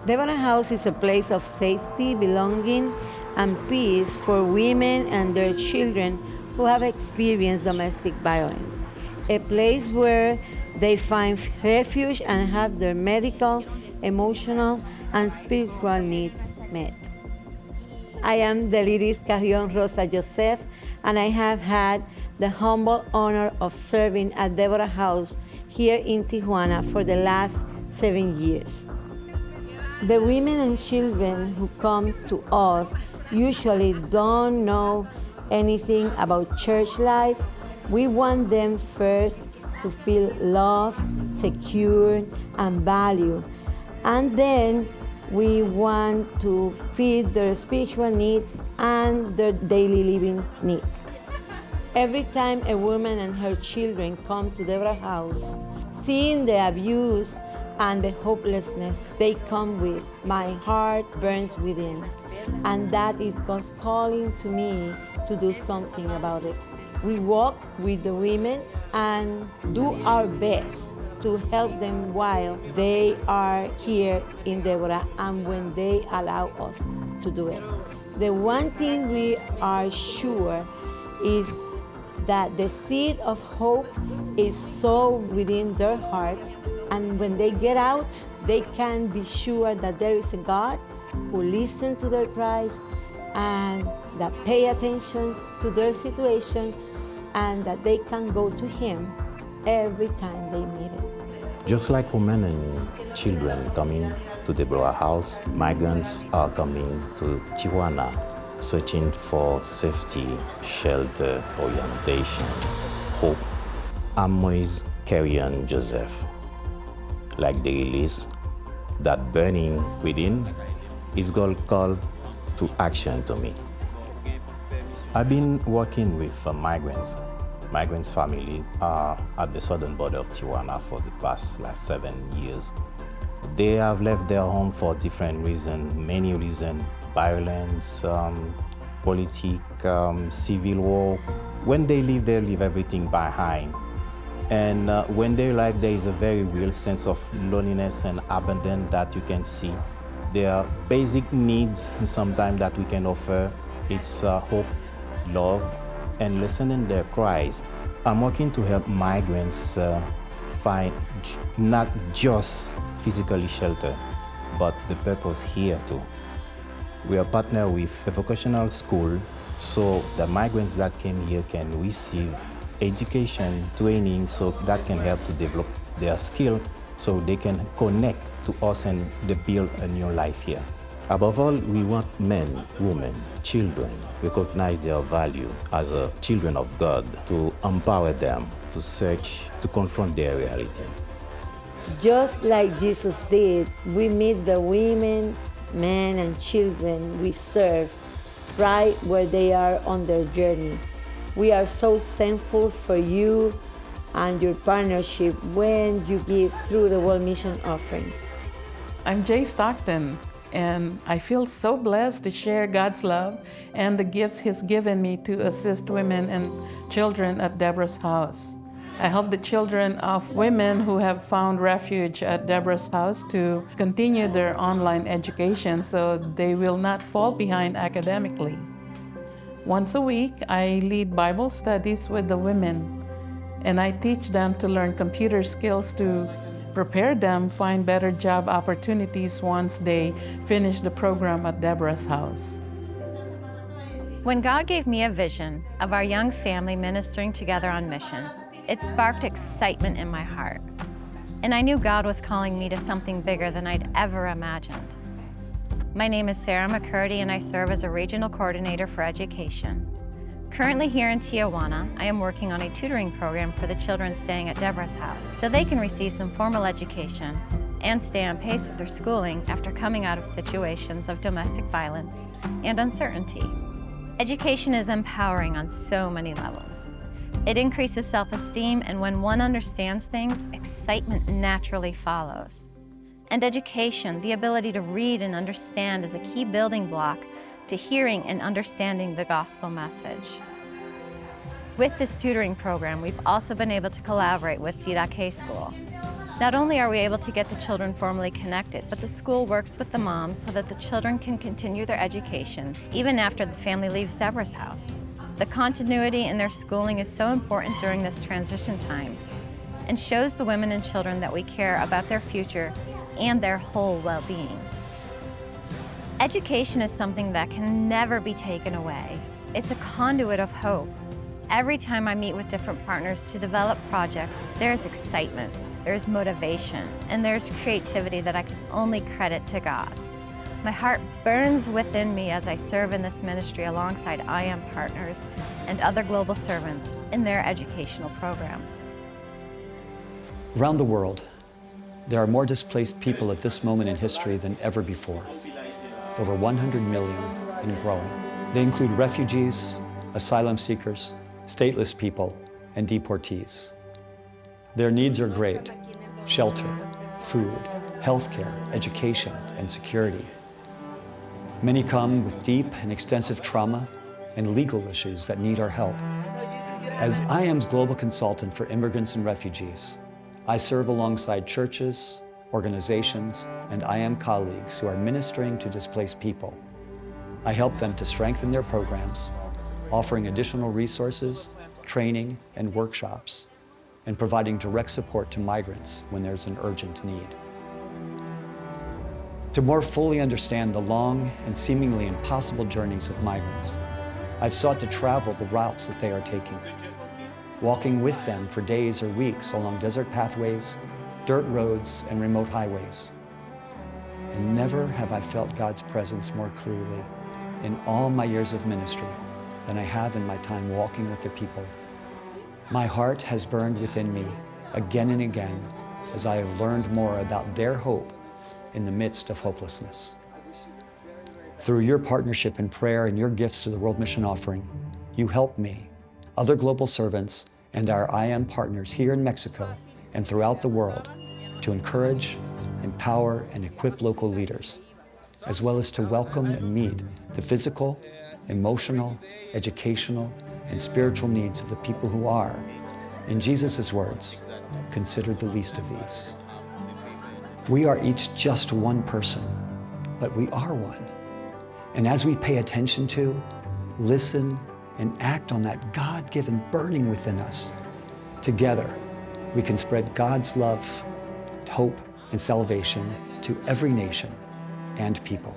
Deborah House is a place of safety, belonging, and peace for women and their children who have experienced domestic violence. A place where they find refuge and have their medical, emotional, and spiritual needs met. I am Deliris Carrión-Joseph, and I have had the humble honor of serving at Deborah House here in Tijuana for the last 7 years. The women and children who come to us usually don't know anything about church life. We want them first to feel loved, secure, and valued. And then we want to feed their spiritual needs and their daily living needs. Every time a woman and her children come to Deborah House, seeing the abuse and the hopelessness they come with, my heart burns within. And that is God's calling to me to do something about it. We walk with the women and do our best to help them while they are here in Deborah and when they allow us to do it. The one thing we are sure is that the seed of hope is sown within their heart, and when they get out, they can be sure that there is a God who listens to their cries and that pay attention to their situation, and that they can go to Him every time they need it. Just like women and children coming to the Deborah House, migrants are coming to Tijuana, searching for safety, shelter, orientation, hope. I'm Moise Carrión-Joseph. Like Deliris, that burning within is God called to action to me. I've been working with migrants family at the southern border of Tijuana for the past 7 years. They have left their home for different reasons, many reasons, violence, politics, civil war. When they leave everything behind. And when they live, there is a very real sense of loneliness and abandon that you can see. Their basic needs sometimes that we can offer, it's hope, love, and listening their cries. I'm working to help migrants find not just physically shelter, but the purpose here too. We are partnered with a vocational school so the migrants that came here can receive education, training, so that can help to develop their skill so they can connect to us and they build a new life here. Above all, we want men, women, children recognize their value as children of God, to empower them to search, to confront their reality. Just like Jesus did, we meet the women, men, and children we serve right where they are on their journey. We are so thankful for you and your partnership when you give through the World Mission Offering. I'm Jay Stockton, and I feel so blessed to share God's love and the gifts He's given me to assist women and children at Deborah's House. I help the children of women who have found refuge at Deborah's House to continue their online education so they will not fall behind academically. Once a week, I lead Bible studies with the women, and I teach them to learn computer skills to prepare them find better job opportunities once they finish the program at Deborah's House. When God gave me a vision of our young family ministering together on mission, it sparked excitement in my heart. And I knew God was calling me to something bigger than I'd ever imagined. My name is Sarah McCurdy, and I serve as a regional coordinator for education. Currently here in Tijuana, I am working on a tutoring program for the children staying at Deborah's House so they can receive some formal education and stay on pace with their schooling after coming out of situations of domestic violence and uncertainty. Education is empowering on so many levels. It increases self-esteem, and when one understands things, excitement naturally follows. And education, the ability to read and understand, is a key building block to hearing and understanding the gospel message. With this tutoring program, we've also been able to collaborate with D.K School. Not only are we able to get the children formally connected, but the school works with the moms so that the children can continue their education even after the family leaves Deborah's house. The continuity in their schooling is so important during this transition time and shows the women and children that we care about their future and their whole well-being. Education is something that can never be taken away. It's a conduit of hope. Every time I meet with different partners to develop projects, there's excitement, there's motivation, and there's creativity that I can only credit to God. My heart burns within me as I serve in this ministry alongside IM partners and other global servants in their educational programs. Around the world, there are more displaced people at this moment in history than ever before. Over 100 million and growing. They include refugees, asylum seekers, stateless people, and deportees. Their needs are great: shelter, food, healthcare, education, and security. Many come with deep and extensive trauma and legal issues that need our help. As IM's global consultant for immigrants and refugees, I serve alongside churches, organizations, and IM colleagues who are ministering to displaced people. I help them to strengthen their programs, offering additional resources, training, and workshops, and providing direct support to migrants when there's an urgent need. To more fully understand the long and seemingly impossible journeys of migrants, I've sought to travel the routes that they are taking, walking with them for days or weeks along desert pathways, dirt roads, and remote highways. And never have I felt God's presence more clearly in all my years of ministry than I have in my time walking with the people. My heart has burned within me again and again as I have learned more about their hope in the midst of hopelessness. Through your partnership in prayer and your gifts to the World Mission Offering, you help me, other global servants, and our IM partners here in Mexico and throughout the world to encourage, empower, and equip local leaders, as well as to welcome and meet the physical, emotional, educational, and spiritual needs of the people who are, in Jesus' words, considered the least of these. We are each just one person, but we are one. And as we pay attention to, listen, and act on that God-given burning within us, together we can spread God's love, hope, and salvation to every nation and people.